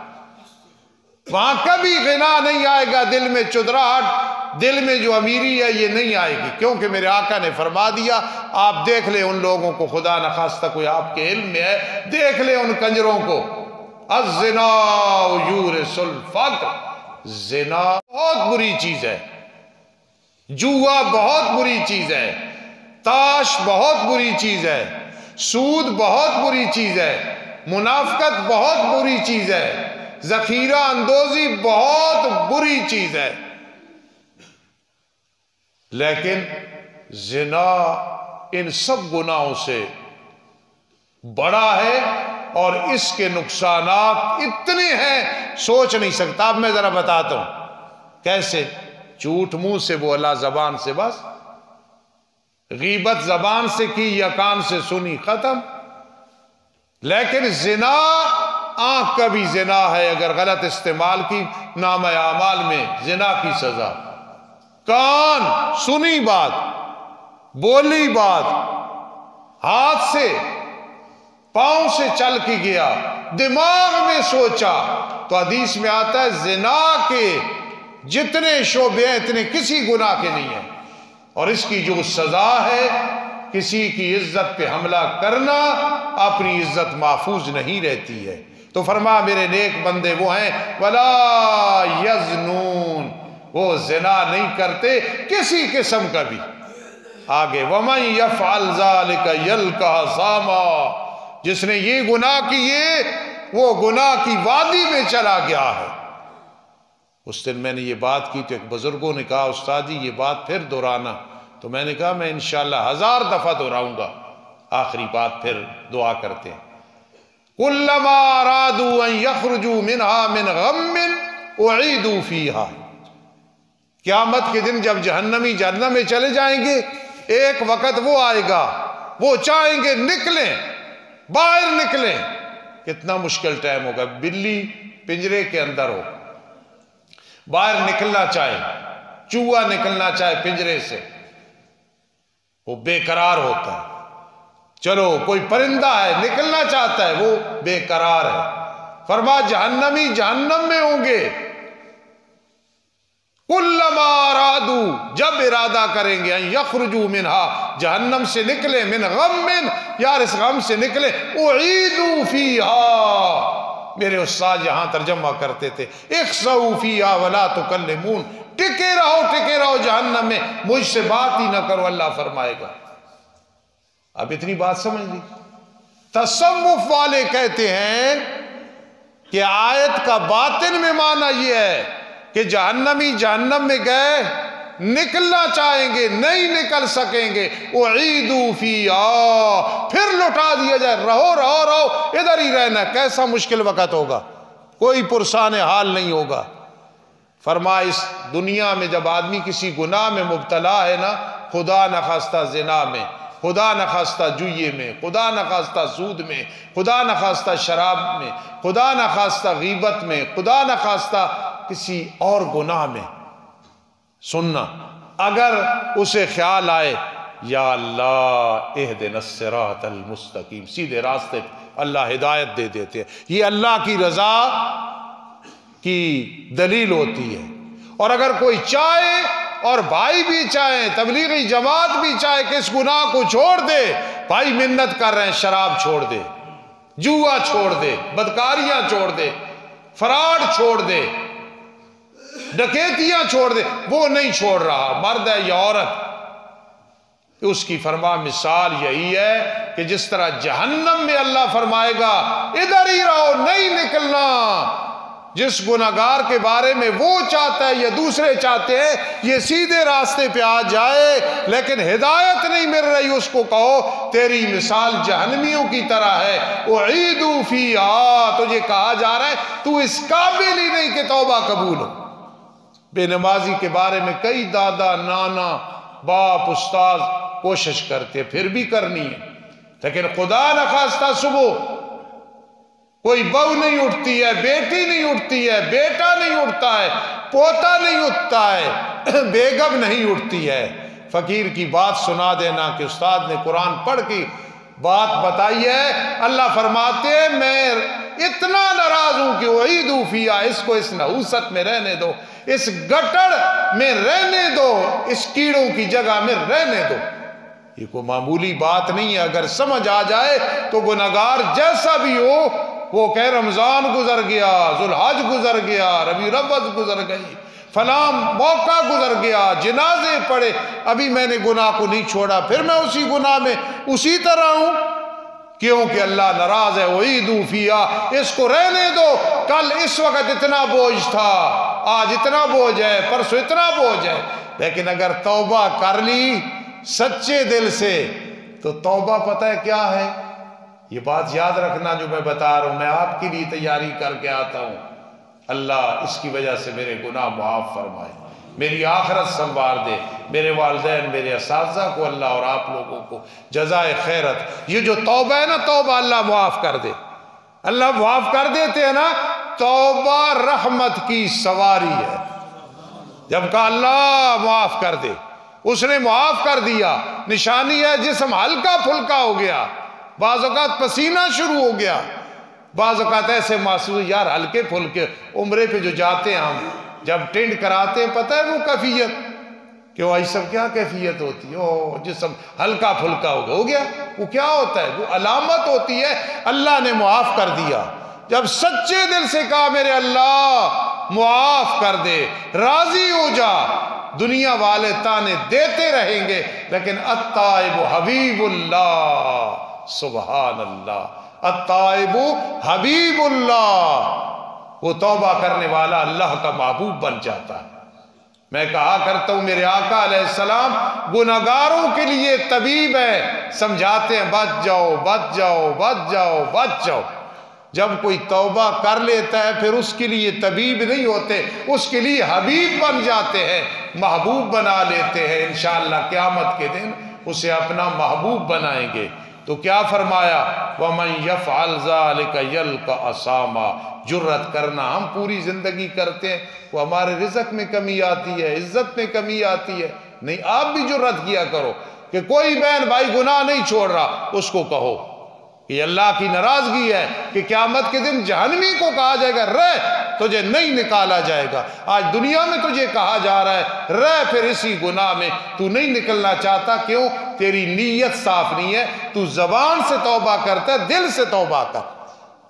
Speaker 1: وہاں کبھی غنا نہیں آئے گا، دل میں چدراہٹ، دل میں جو امیری ہے یہ نہیں آئے گی، کیونکہ میرے آقا نے فرما دیا۔ آپ دیکھ لیں ان لوگوں کو، خدا نخواستہ کوئی آپ کے علم میں ہے، دیکھ لیں ان کنجروں کو، الزنا یورث الفقر، زنا بہت بری چیز ہے، جوا بہت بری چیز ہے، تاش بہت بری چیز ہے، سود بہت بری چیز ہے، منافقت بہت بری چیز ہے، ذخیرہ اندوزی بہت بری چیز ہے، لیکن زنا ان سب گناہوں سے بڑا ہے اور اس کے نقصانات اتنے ہیں سوچ نہیں سکتا۔ اب میں ذرا بتاتا ہوں کیسے۔ جھوٹ منہ سے بولا، زبان سے بس، غیبت زبان سے کی یا کان سے سنی، ختم۔ لیکن زنا، آنکھ کا بھی زنا ہے، اگر غلط استعمال کی نامہ اعمال میں زنا کی سزا، کان سنی بات، بولی بات، ہاتھ سے پاؤں سے چل کے گیا، دماغ میں سوچا، تو حدیث میں آتا ہے زنا کے جتنے شعبے ہیں اتنے کسی گناہ کے نہیں ہیں، اور اس کی جو سزا ہے کسی کی عزت پہ حملہ کرنا، اپنی عزت محفوظ نہیں رہتی ہے۔ تو فرما میرے نیک بندے وہ ہیں وَلَا يَزْنُونَ، وہ زنا نہیں کرتے کسی قسم کا بھی۔ آگے وَمَنْ يَفْعَلْ ذَلِكَ يَلْقَ أَثَامًا، جس نے یہ گناہ کیے وہ گناہ کی وادی میں چلا گیا ہے۔ اس دن میں نے یہ بات کی تو ایک بزرگوں نے کہا استاد جی یہ بات پھر دہرانا، تو میں نے کہا میں انشاءاللہ 1000 دفعہ دہراؤں گا۔ آخری بات پھر دعا کرتے ہیں، کلما ارادوا ان یخرجوا منها من غم اعیدوا فیہا، قیامت کے دن جب جہنمی جہنم میں چلے جائیں گے، ایک وقت وہ آئے گا وہ چاہیں گے نکلیں، باہر نکلیں، کتنا مشکل ٹائم ہوگا، بلی پنجرے کے اندر ہو، باہر نکلنا چاہے، چوہا نکلنا چاہے پنجرے سے، وہ بے قرار ہوتا ہے۔ چلو کوئی پرندہ ہے نکلنا چاہتا ہے، وہ بے قرار ہے۔ فرما جہنمی جہنم میں ہوں گے، کلما ارادوا، جب ارادہ کریں گے، ان یخرجوا منہا، جہنم سے نکلے، من غم، یار اس غم سے نکلے، اعیدوا فیہا، میرے استاد یہاں ترجمہ کرتے تھے اخسؤوا فیہا ولا تکلمون، ٹکے رہو جہنم میں، مجھ سے بات ہی نہ کرو، اللہ فرمائے گا۔ اب اتنی بات سمجھ لی۔ تصوف والے کہتے ہیں کہ آیت کا باطن میں معنی یہ ہے کہ جہنمی جہنم میں گئے، نکلنا چاہیں گے نہیں نکل سکیں گے، اعیدوا فیہا، پھر لٹا دیا جائے، رہو ادھر ہی رہنا۔ کیسا مشکل وقت ہوگا، کوئی پرسان حال نہیں ہوگا۔ فرمایا اس دنیا میں جب آدمی کسی گناہ میں مبتلا ہے نا، خدا نخواستہ زنا میں، خدا نخواستہ جوئے میں، خدا نخواستہ سود میں، خدا نخواستہ شراب میں، خدا نخواستہ غیبت میں، خدا نخواستہ کسی اور گناہ میں، سننا، اگر اسے خیال آئے یا اللہ اہدنا الصراط المستقیم، سیدھے راستے اللہ ہدایت دے دیتے ہیں، یہ اللہ کی رضا کی دلیل ہوتی ہے۔ اور اگر کوئی چاہے، اور بھائی بھی چاہیں، تبلیغی جماعت بھی چاہے کہ اس گناہ کو چھوڑ دے، بھائی منت کر رہے ہیں شراب چھوڑ دے، جوا چھوڑ دے، بدکاریاں چھوڑ دے، فراڈ چھوڑ دے، ڈکیتیاں چھوڑ دے، وہ نہیں چھوڑ رہا، مرد ہے یا عورت، اس کی فرما مثال یہی ہے کہ جس طرح جہنم میں اللہ فرمائے گا ادھر ہی رہو نہیں نکلنا، جس گناہگار کے بارے میں وہ چاہتا ہے یا دوسرے چاہتے ہیں یہ سیدھے راستے پہ آ جائے لیکن ہدایت نہیں مل رہی، اس کو کہو تیری مثال جہنمیوں کی طرح ہے، اعیدوا فیہا، تجھے کہا جا رہا ہے تو اس قابل ہی نہیں کہ توبہ قبول ہو۔ بے نمازی کے بارے میں کئی دادا، نانا، باپ، استاد کوشش کرتے پھر بھی کرنی ہے، لیکن خدا نخواستہ صبح کوئی بہو نہیں اٹھتی ہے، بیٹی نہیں اٹھتی ہے، بیٹا نہیں اٹھتا ہے، پوتا نہیں اٹھتا ہے، بیگم نہیں اٹھتی ہے، فقیر کی بات سنا دینا کہ استاد نے قرآن پڑھ کے بات بتائی ہے، اللہ فرماتے ہیں میں اتنا ناراض ہوں کہ اعیدوا فیہا، اس کو اس نحوست میں رہنے دو، اس گٹر میں رہنے دو، اس کیڑوں کی جگہ میں رہنے دو۔ یہ کوئی معمولی بات نہیں ہے، اگر سمجھ آ جائے تو گناہگار جیسا بھی ہو، وہ کہ رمضان گزر گیا، ذوالحج گزر گیا، ربیع الاول گزر گئی، فلاں موقع گزر گیا، جنازے پڑے، ابھی میں نے گناہ کو نہیں چھوڑا، پھر میں اسی گناہ میں اسی طرح ہوں، کیونکہ اللہ ناراض ہے۔ اعیدوا فیہا، اس کو رہنے دو، کل اس وقت اتنا بوجھ تھا، آج اتنا بوجھ ہے، پرسوں اتنا بوجھ ہے، لیکن اگر توبہ کر لی سچے دل سے تو توبہ پتہ ہے کیا ہے؟ یہ بات یاد رکھنا جو میں بتا رہا ہوں، میں آپ کے لیے تیاری کر کے آتا ہوں، اللہ اس کی وجہ سے میرے گناہ معاف فرمائے، میری آخرت سنوار دے، میرے والدین، میرے اساتذہ کو اللہ اور آپ لوگوں کو جزائے خیرت۔ یہ جو توبہ ہے نا، توبہ اللہ معاف کر دے، اللہ معاف کر دیتے ہیں نا، توبہ رحمت کی سواری ہے۔ جب کہا اللہ معاف کر دے، اس نے معاف کر دیا، نشانی ہے جسم ہلکا پھلکا ہو گیا، بعض اوقات پسینہ شروع ہو گیا، بعض اوقات ایسے محسوس یار ہلکے پھلکے، عمرے پہ جو جاتے ہیں ہم جب ٹینڈ کراتے ہیں، پتہ ہے وہ کیفیت کہ وہ سب کیا کیفیت ہوتی ہے، او جسم ہلکا پھلکا ہو گیا، وہ کیا ہوتا ہے؟ وہ علامت ہوتی ہے اللہ نے معاف کر دیا۔ جب سچے دل سے کہا میرے اللہ معاف کر دے، راضی ہو جا، دنیا والے تانے دیتے رہیں گے، لیکن التائب حبیب اللہ، سبحان اللہ، التائب حبیب اللہ، وہ توبہ کرنے والا اللہ کا محبوب بن جاتا ہے۔ میں کہا کرتا ہوں میرے آقا علیہ السلام گناہگاروں کے لیے طبیب ہے، سمجھاتے ہیں بچ جاؤ بچ جاؤ بچ جاؤ بچ جاؤ۔ جب کوئی توبہ کر لیتا ہے پھر اس کے لیے طبیب نہیں ہوتے، اس کے لیے حبیب بن جاتے ہیں، محبوب بنا لیتے ہیں، انشاءاللہ قیامت کے دن اسے اپنا محبوب بنائیں گے۔ تو کیا فرمایا؟ وَمَنْ يَفْعَلْ ذَلِكَ يَلْقَ أَثَامًا، جرت کرنا ہم پوری زندگی کرتے ہیں، وہ ہمارے رزق میں کمی آتی ہے، عزت میں کمی آتی ہے، نہیں آپ بھی جرت کیا کرو کہ کوئی بہن بھائی گناہ نہیں چھوڑ رہا، اس کو کہو کہ اللہ کی ناراضگی ہے کہ قیامت کے دن جہنمی کو کہا جائے گا رہ، تجھے نہیں نکالا جائے گا۔ آج دنیا میں تجھے کہا جا رہا ہے رہ، پھر اسی گناہ میں تو نہیں نکلنا چاہتا، کیوں؟ تیری نیت صاف نہیں ہے، تو زبان سے توبہ کرتا ہے، دل سے توبہ کر۔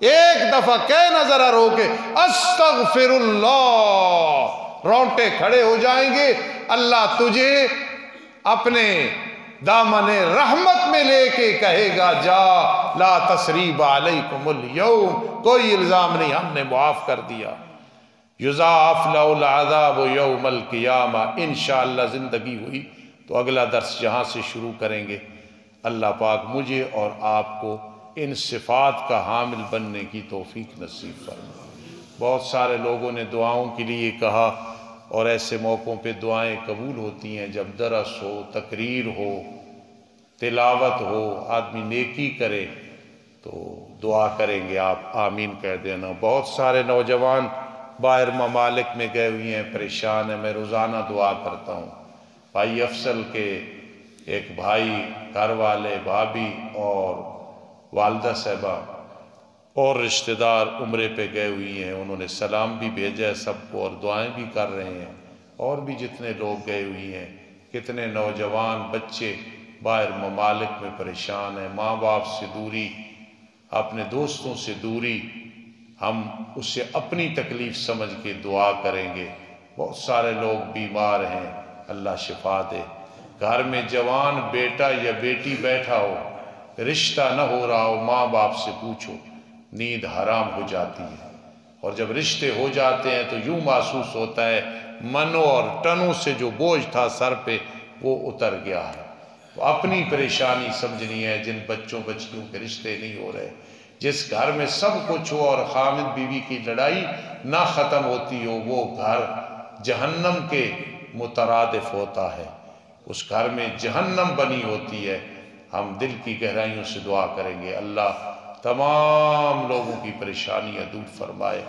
Speaker 1: ایک دفعہ کہہ نہ ذرا رو کے استغفر اللہ، رونٹے کھڑے ہو جائیں گے، اللہ تجھے اپنے دامن رحمت میں لے کے کہے گا جا لا تثریب علیکم اليوم، کوئی الزام نہیں، ہم نے معاف کر دیا۔ یضاعف لہ العذاب یوم القیامہ۔ انشاءاللہ زندگی ہوئی تو اگلا درس جہاں سے شروع کریں گے۔ اللہ پاک مجھے اور آپ کو ان صفات کا حامل بننے کی توفیق نصیب فرمائے۔ بہت سارے لوگوں نے دعاؤں کے لیے کہا، اور ایسے موقعوں پہ دعائیں قبول ہوتی ہیں جب درس ہو، تقریر ہو، تلاوت ہو، آدمی نیکی کرے تو دعا کریں گے، آپ آمین کہہ دینا۔ بہت سارے نوجوان باہر ممالک میں گئے ہوئے ہیں، پریشان ہیں، میں روزانہ دعا کرتا ہوں۔ بھائی افضل کے ایک بھائی، گھر والے، بھابھی اور والدہ صاحبہ اور رشتہ دار عمرے پہ گئے ہوئی ہیں، انہوں نے سلام بھی بھیجا ہے سب کو اور دعائیں بھی کر رہے ہیں، اور بھی جتنے لوگ گئے ہوئی ہیں، کتنے نوجوان بچے باہر ممالک میں پریشان ہیں، ماں باپ سے دوری، اپنے دوستوں سے دوری، ہم اسے اپنی تکلیف سمجھ کے دعا کریں گے۔ بہت سارے لوگ بیمار ہیں، اللہ شفا دے۔ گھر میں جوان بیٹا یا بیٹی بیٹھا ہو، رشتہ نہ ہو رہا ہو، ماں باپ سے پوچھو، نیند حرام ہو جاتی ہے، اور جب رشتے ہو جاتے ہیں تو یوں محسوس ہوتا ہے منوں اور ٹنوں سے جو بوجھ تھا سر پہ وہ اتر گیا ہے۔ تو اپنی پریشانی سمجھنی ہے، جن بچوں بچیوں کے رشتے نہیں ہو رہے، جس گھر میں سب کچھ ہو اور خامد بیوی کی لڑائی نہ ختم ہوتی ہو، وہ گھر جہنم کے مترادف ہوتا ہے، اس گھر میں جہنم بنی ہوتی ہے۔ ہم دل کی گہرائیوں سے دعا کریں گے، اللہ تمام لوگوں کی پریشانیاں دور فرمائے،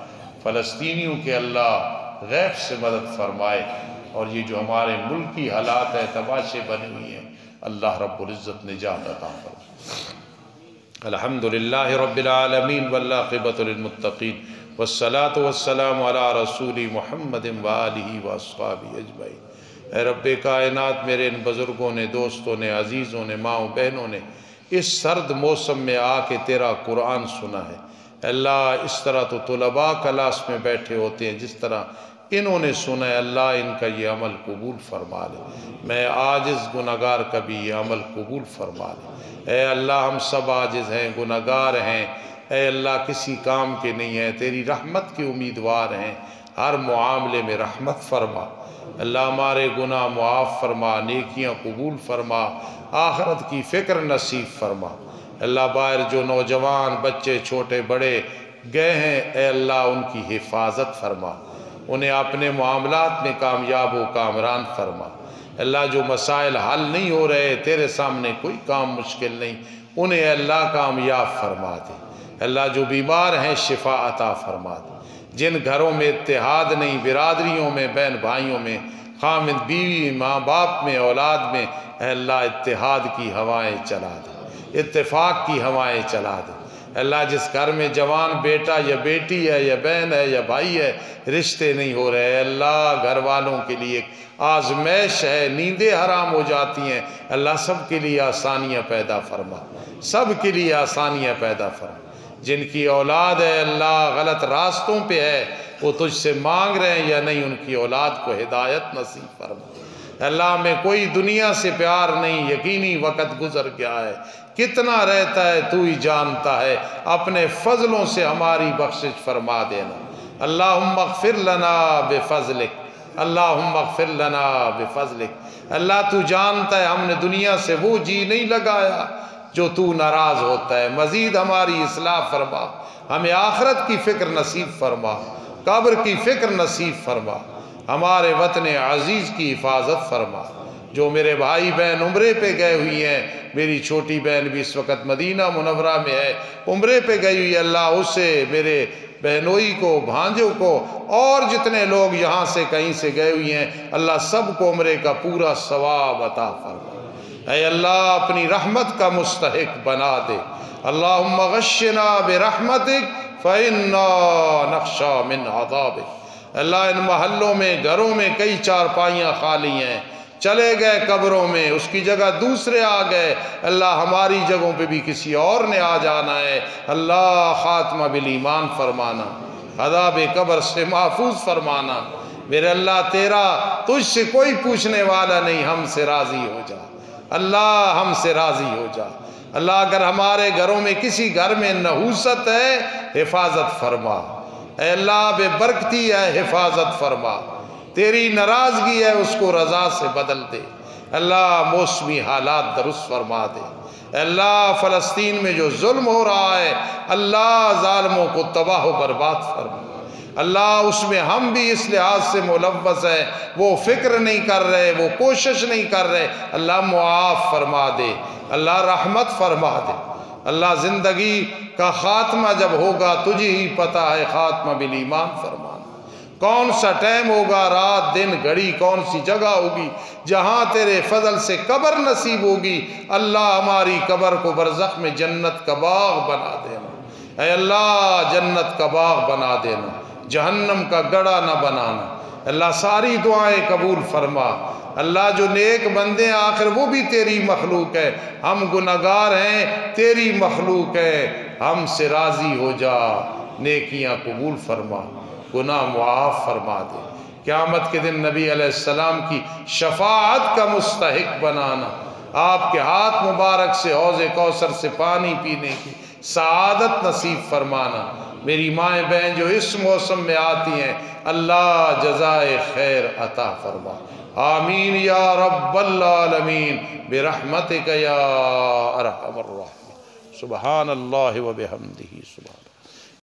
Speaker 1: فلسطینیوں کے اللہ غیب سے مدد فرمائے، اور یہ جو ہمارے ملکی حالات ہے، تماشے بنے ہوئی ہیں، اللہ رب العزت نجات عطا فرمائے۔ الحمدللہ رب العالمین والعاقبۃ للمتقین والصلاۃ والسلام علی رسول محمد وآلہ واصحابہ اجمعین۔ اے رب کائنات، میرے ان بزرگوں نے، دوستوں نے، عزیزوں نے، ماؤں بہنوں نے اس سرد موسم میں آ کے تیرا قرآن سنا ہے۔ اللہ، اس طرح تو طلباء کلاس میں بیٹھے ہوتے ہیں، جس طرح انہوں نے سنا ہے، اللہ ان کا یہ عمل قبول فرما لے۔ میں عاجز گناہگار کا بھی یہ عمل قبول فرما لے۔ اے اللہ، ہم سب عاجز ہیں، گناہگار ہیں۔ اے اللہ، کسی کام کے نہیں ہیں، تیری رحمت کے امیدوار ہیں۔ ہر معاملے میں رحمت فرما۔ اللہ، ہمارے گناہ معاف فرما، نیکیاں قبول فرما، آخرت کی فکر نصیب فرما۔ اللہ، باہر جو نوجوان بچے چھوٹے بڑے گئے ہیں، اے اللہ ان کی حفاظت فرما، انہیں اپنے معاملات میں کامیاب و کامران فرما۔ اللہ، جو مسائل حل نہیں ہو رہے، تیرے سامنے کوئی کام مشکل نہیں، انہیں اے اللہ کامیاب فرما دے۔ اللہ، جو بیمار ہیں شفا عطا فرما دے۔ جن گھروں میں اتحاد نہیں، برادریوں میں، بہن بھائیوں میں، خامد بیوی، ماں باپ میں، اولاد میں، اے اللہ اتحاد کی ہوائیں چلا دے، اتفاق کی ہوائیں چلا دے۔ اللہ، جس گھر میں جوان بیٹا یا بیٹی ہے یا بہن ہے یا بھائی ہے، رشتے نہیں ہو رہے، اے اللہ گھر والوں کے لیے ایک آزمائش ہے، نیندیں حرام ہو جاتی ہیں، اللہ سب کے لیے آسانیاں پیدا فرما، سب کے لیے آسانیاں پیدا فرما۔ جن کی اولاد ہے اللہ غلط راستوں پہ ہے، وہ تجھ سے مانگ رہے ہیں یا نہیں، ان کی اولاد کو ہدایت نصیب فرما۔ اللہ، میں کوئی دنیا سے پیار نہیں، یقینی وقت گزر گیا ہے، کتنا رہتا ہے تو ہی جانتا ہے، اپنے فضلوں سے ہماری بخشش فرما دینا۔ اللہم اغفر لنا بفضلک، اللہم اغفر لنا بفضلک۔ اللہ، تو جانتا ہے ہم نے دنیا سے وہ جی نہیں لگایا جو تو ناراض ہوتا ہے، مزید ہماری اصلاح فرما، ہمیں آخرت کی فکر نصیب فرما، قبر کی فکر نصیب فرما، ہمارے وطن عزیز کی حفاظت فرما۔ جو میرے بھائی بہن عمرے پہ گئے ہوئی ہیں، میری چھوٹی بہن بھی اس وقت مدینہ منورہ میں ہے، عمرے پہ گئی ہوئی ہے، اللہ اسے، میرے بہنوئی کو، بھانجوں کو، اور جتنے لوگ یہاں سے کہیں سے گئے ہوئی ہیں، اللہ سب کو عمرے کا پورا ثواب عطا فرما۔ اے اللہ، اپنی رحمت کا مستحق بنا دے۔ اللہم غشنا برحمتک فإنا نخشى من عذابک۔ اللہ، ان محلوں میں، گھروں میں کئی چارپائیاں خالی ہیں، چلے گئے قبروں میں، اس کی جگہ دوسرے آ گئے، اللہ ہماری جگہوں پہ بھی کسی اور نے آ جانا ہے، اللہ خاتمہ بالایمان فرمانا، عذاب قبر سے محفوظ فرمانا۔ میرے اللہ، تیرا تجھ سے کوئی پوچھنے والا نہیں، ہم سے راضی ہو جا اللہ، ہم سے راضی ہو جا اللہ۔ اگر ہمارے گھروں میں کسی گھر میں نحوست ہے، حفاظت فرما، اے اللہ بے برکتی ہے، حفاظت فرما، تیری ناراضگی ہے، اس کو رضا سے بدل دے، اللہ موسمی حالات درست فرما دے۔ اے اللہ، فلسطین میں جو ظلم ہو رہا ہے، اللہ ظالموں کو تباہ و برباد فرما۔ اللہ، اس میں ہم بھی اس لحاظ سے ملوث ہیں، وہ فکر نہیں کر رہے، وہ کوشش نہیں کر رہے، اللہ معاف فرما دے، اللہ رحمت فرما دے۔ اللہ، زندگی کا خاتمہ جب ہوگا تجھے ہی پتہ ہے، خاتمہ بالایمان فرمانا۔ کون سا ٹائم ہوگا، رات دن گھڑی، کون سی جگہ ہوگی جہاں تیرے فضل سے قبر نصیب ہوگی، اللہ ہماری قبر کو برزخ میں جنت کا باغ بنا دینا۔ اے اللہ، جنت کا باغ بنا دینا، جہنم کا گڑھا نہ بنانا۔ اللہ، ساری دعائیں قبول فرما۔ اللہ، جو نیک بندے ہیں آخر وہ بھی تیری مخلوق ہے، ہم گناہگار ہیں، تیری مخلوق ہے، ہم سے راضی ہو جا، نیکیاں قبول فرما، گناہ معاف فرما دے۔ قیامت کے دن نبی علیہ السلام کی شفاعت کا مستحق بنانا، آپ کے ہاتھ مبارک سے حوض کوثر سے پانی پینے کی سعادت نصیب فرمانا۔ میری مائیں بہن جو اس موسم میں آتی ہیں، اللہ جزائے خیر عطا فرما، آمین یا رب العالمین برحمتک یا ارحم الراحمین۔ سبحان اللہ و بحمدہ، سبحان